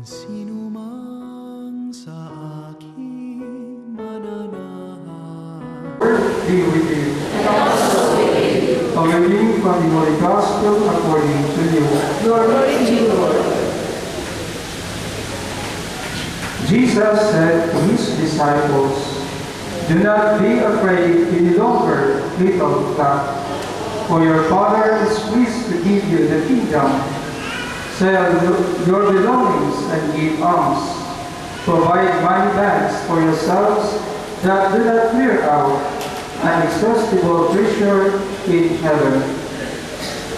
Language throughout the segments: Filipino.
Sino mang sa akin mananahan. Be with you. A reading from the Holy Gospel according to Luke. Glory to you, Lord. Jesus said to his disciples, "Do not be afraid any longer, little flock, for your Father is pleased to give you the kingdom. Sell your belongings and give alms. Provide money bags for yourselves that do not wear out, an inexhaustible treasure in heaven,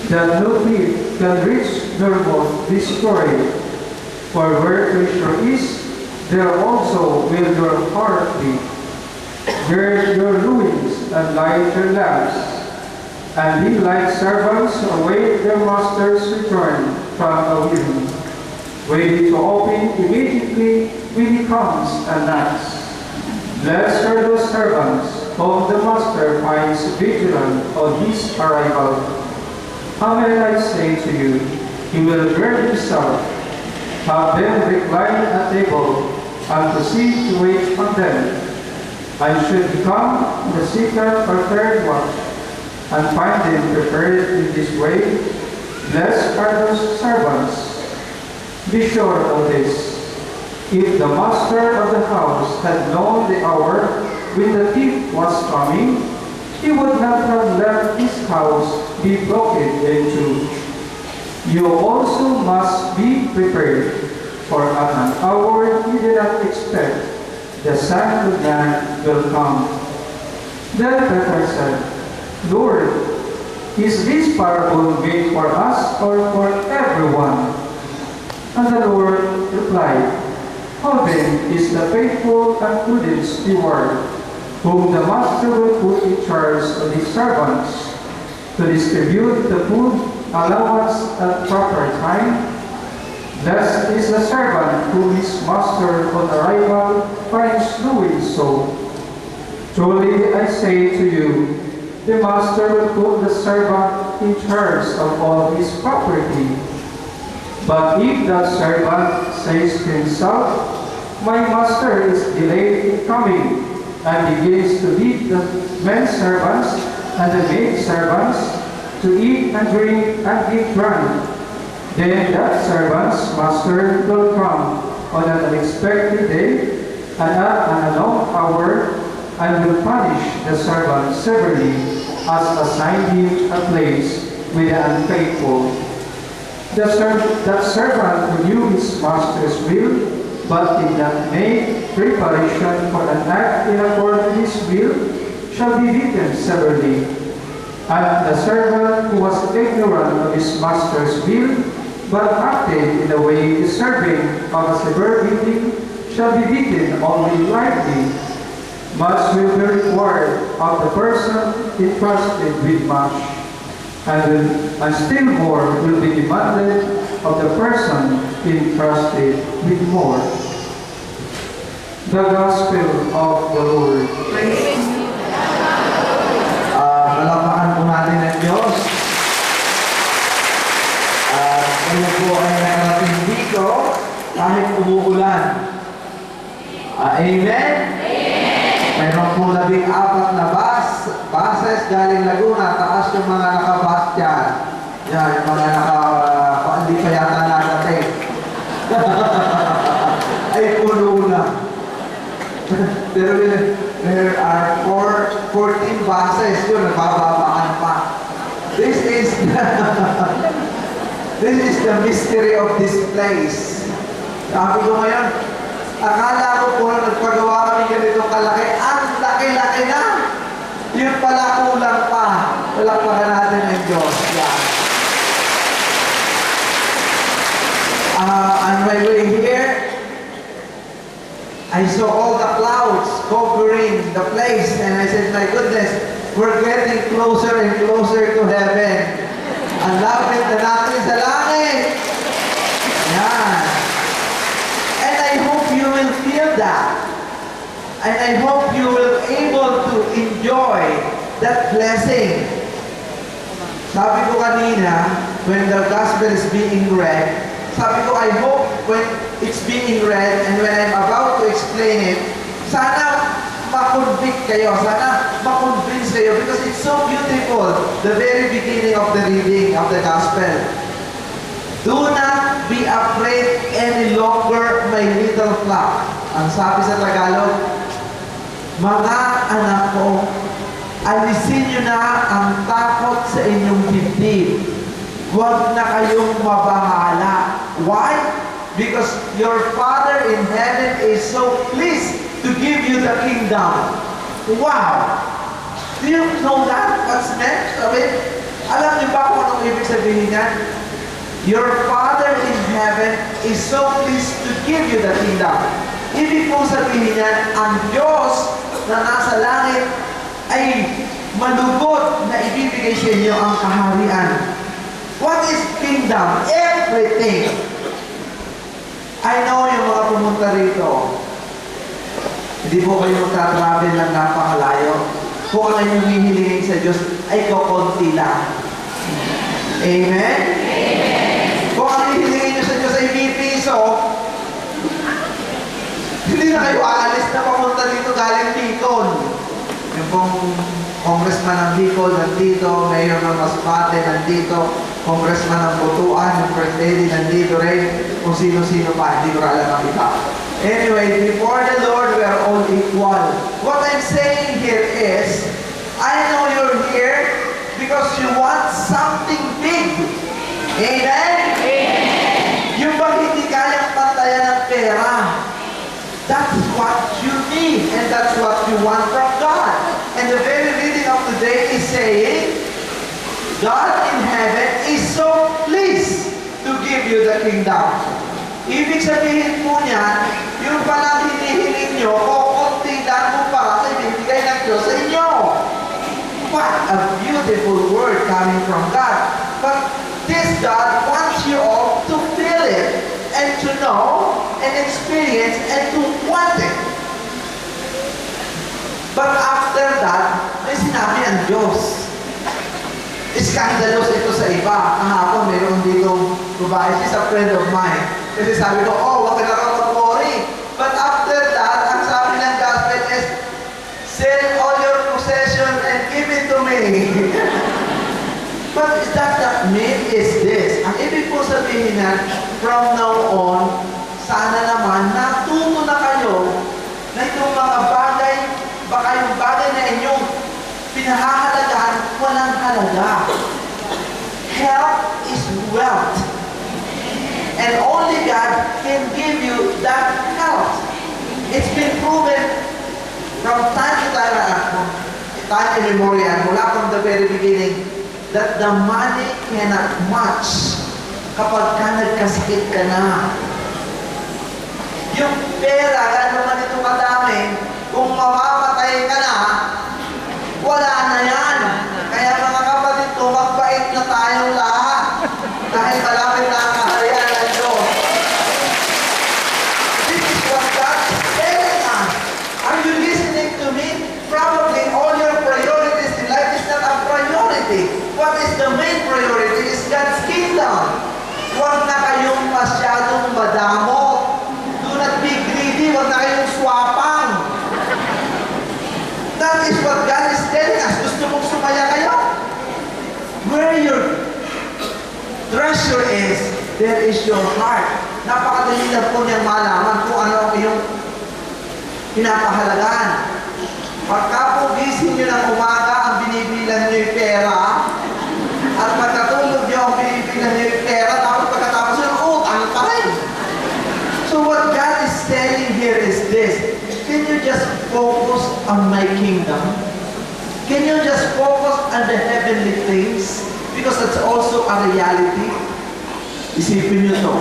that no thief can reach nor moth destroy. For where treasure is, there also will your heart be. Gird your loins and light your lamps, and be like servants who await their master's return from a wedding, ready to open immediately when he comes and knocks. Blessed are those servants whom the master finds vigilant on his arrival. Amen, I say to you, he will gird himself, have them recline at table, and proceed to wait on them. And should he come in the second or third watch, and find them prepared in this way, blessed are those servants. Be sure of this. If the master of the house had known the hour when the thief was coming, he would not have let his house be broken into. You also must be prepared, for at an hour you do not expect, the Son of Man will come." Then Peter said, "Lord, is this parable made for us or for everyone?" And the Lord replied, "How then is the faithful and prudent steward, whom the master will put in charge of his servants, to distribute the food allowance at proper time? Blessed is the servant whom his master on arrival finds doing so. Truly I say to you, the master will put the servant in charge of all his property. But if that servant says to himself, 'My master is delayed in coming,' and begins to lead the men servants and the maid servants to eat and drink and get drunk, then that servant's master will come on an unexpected day and at an unknown hour, and will punish the servant severely, as assigned him a place with the unfaithful. That servant who knew his master's will, but did not make preparation for an act in accord with his will, shall be beaten severely. And the servant who was ignorant of his master's will, but acted in a way deserving of a severe beating, shall be beaten only lightly. Much will be required of the person entrusted with much, and still more will be demanded of the person entrusted with more." The Gospel of the Lord. Palakpakan po natin ang Diyos. Kayo po ay nakarating dito kahit umuulan. Amen? Mayroon po 14 na buses galing Laguna. Taas yung mga nakabus dyan. Yan, yung mga hindi pa yata nakating. Ay, puno na. Pero there are 14 buses yun, nagbababaan pa. This is the mystery of this place. Sabi ko ngayon, akala ko po na nagpagawa kami ganito kalaki. Ang laki-laki na! Yun pala kulang pa. Palakpakan natin ng Diyos. Yeah. On my way here, I saw all the clouds covering the place, and I said, my goodness, we're getting closer and closer to heaven. Ang lapit na natin sa langit. Yan. And I hope you will feel that. And I hope you will able to enjoy that blessing. Sabi ko kanina, when the gospel is being read, sabi ko, I hope when it's being read and when I'm about to explain it, sana ma-convict kayo, sana ma-convince kayo because it's so beautiful, the very beginning of the reading of the Gospel. Do not be afraid any longer, my little flock. Ang sabi sa Tagalog, mga anak ko, alisin nyo na ang takot sa inyong dibdib. Huwag na kayong mabahala. Why? Because your Father in heaven is so pleased to give you the kingdom. Wow! Do you know that? What's next? Alam niyo ba kung anong ibig sabihin niyan? Your Father in heaven is so pleased to give you the kingdom. Ibig pong sabihin niyan, ang Diyos na nasa langit ay malugod na ibibigay sa inyo ang kaharian. What is kingdom? Everything. I know yung mga pumunta rito, hindi po kayo magta-travel ng napakalayo. Kung ang inyong hihilingin sa Diyos ay kukunti lang. Amen? Kung ang hihilingin nyo sa Diyos ay piso, hindi na kayo aalis na pamunta dito galing Bicol. Yung pong congressman ng Bicol nandito, mayor ng Masbate nandito, congressman ng Butuan, yung first lady nandito rin, kung sino-sino pa, hindi ko alam ang iba. Anyway, before the Lord, we are all equal. What I'm saying here is, I know you're here because you want something big. Amen? Amen. Yung bang hindi kayang pantayan ng pera, that's what you need and that's what you want from God. And the very reading of today is saying, God in heaven is so pleased to give you the kingdom. Ibig sabihin po niya, yung palang hinihiling nyo, kukunti lang mo para sa ibibigay ng Diyos sa inyo. What a beautiful word coming from God. But this God wants you all to feel it and to know and experience and to want it. But after that, may sinabi ang Diyos. Scandalous ito sa iba. Kahapon, mayroon ditong babae. She's a friend of mine. Kasi sabi ko, oh, wag ka na raw mag-worry. But after that, ang sabi ng gospel is, sell all your possession and give it to me. But that mean is this. Ang ibig po sabihin na, from now on, sana naman, natuto na kayo na itong mga bagay, baka yung bagay na inyong pinahahalagahan, walang halaga. Health is wealth. And only God can give you that health. It's been proven from time immemorial, mula from the very beginning, that the money cannot match kapag ka nagkasakit ka na. Yung pera, gano'n man ito kadami, kung mamamatay ka na, wala na yan. Kaya mga kapatid ko, magbait na tayong lahat. Dahil malapit na ang kaharian ng Diyos. This is what God is telling us. Are you listening to me? Probably all your priorities in life is not a priority. What is the main priority is God's kingdom. Huwag na kayong masyadong madamo. Do not be greedy. Huwag na kayong swapang. That is what God is telling us. Gusto mong sumaya kayo? Where your treasure is, there is your heart. Napakadali lang po niyang malaman kung ano ang iyong pinapahalagaan. Pagka po gising nyo ng umaga, ang binibilan nyo yung pera, at pagkatulog nyo, ang binibilan nyo yung pera, tapos pagkatapos yun, utang pa rin. So what God is telling here is this. Can you just focus on my kingdom? Can you just focus on the heavenly things? Because that's also a reality. Isipin nyo to.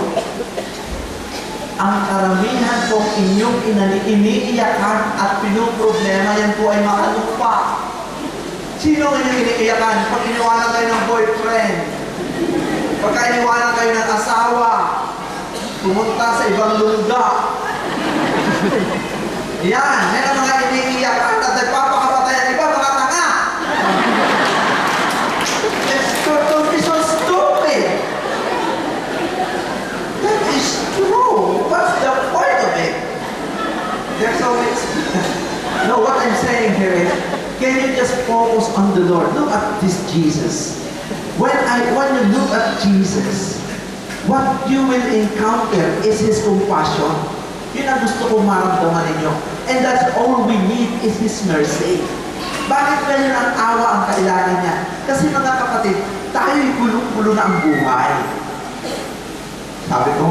Ang karamihan kong inyong iniiyakan at pinuproblema, yan po ay makalupa. Sino ang inyong iniiyakan? Pag iniwanan kayo ng boyfriend, pagka iniwanan kayo ng asawa, pumunta sa ibang lungga. Yan ang mga iniiyakan at nagpapakamatay ang iba, mga tanga. Don't be so stupid. That Can you just focus on the Lord? Look at this Jesus. When you look at Jesus, what you will encounter is His compassion. Yun ang gusto kong maramdaman ninyo. And that's all we need is His mercy. Bakit ganyan ang awa ang kailangan niya? Kasi mga kapatid, tayo'y gulong-gulo na ang buhay. Sabi ko